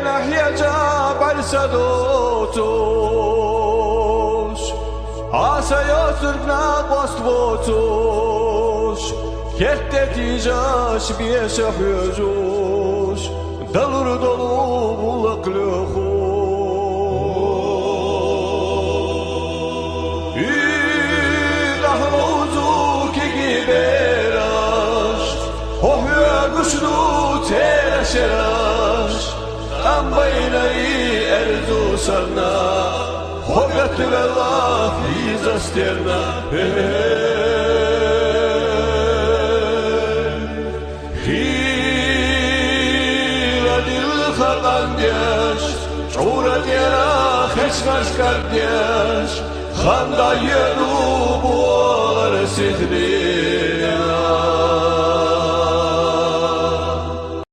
ناحية برسدوتوش Asayosur gnapost votush Kertetijash bieshafyojush Dalur dolu bulakluhu Ilahluzu kigiberash Ohya guşlu tereşerash Ambaynai erzu sarna Hogat vela fi zasterna Hila dil kharqandiash Çura diyara xeşnaş kardiash Xanda yenu bualar sidri